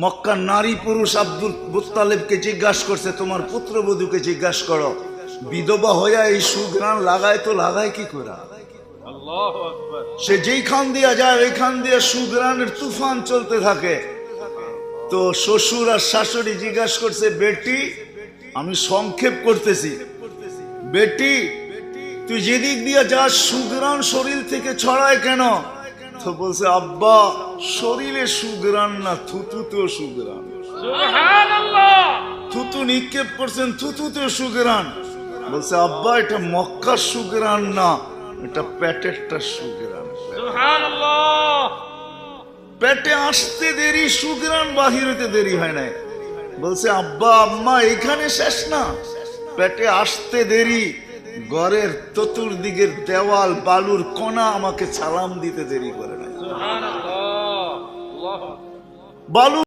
মক্কার নারী পুরুষ আব্দুল মুত্তালিবকে জিজ্ঞাসা করছে, তোমার পুত্রবধূকে জিজ্ঞাসা করো, বিধবা হইয়া এই সুঘ্রাণ লাগায় তো লাগায় কি করে? সে যেইখান দিয়া যায় ওইখান দিয়ে সুঘ্রাণের তুফান চলতে থাকে। তো শ্বশুর আর শাশুড়ি জিজ্ঞাসা করছে, বেটি, আমি সংক্ষেপ করতেছি, বেটি তুই যেদিক দিয়ে যাস সুঘ্রাণ শরীর থেকে ছড়ায় কেন? তো বলছে, আব্বা শরীরে সুঘ্রাণ না, থুতুতেও সুঘ্রাণ। থুতু নিক্ষেপ করছেন, থুতুতেও সুঘ্রাণ। বলছে, আব্বা এটা মক্কার সুঘ্রাণ না, এটা পেটেরটা সুঘ্রাণ। পেটে আসতে দেরি, সুঘ্রাণ বাহির হইতে দেরি হয় নাই। বলছে, আব্বা আম্মা এখানে শেষ না, পেটে আসতে দেরি, ঘরের চতুর্দিকের দেওয়াল বালুর কণা আমাকে সালাম দিতে দেরি করে নাই। বালু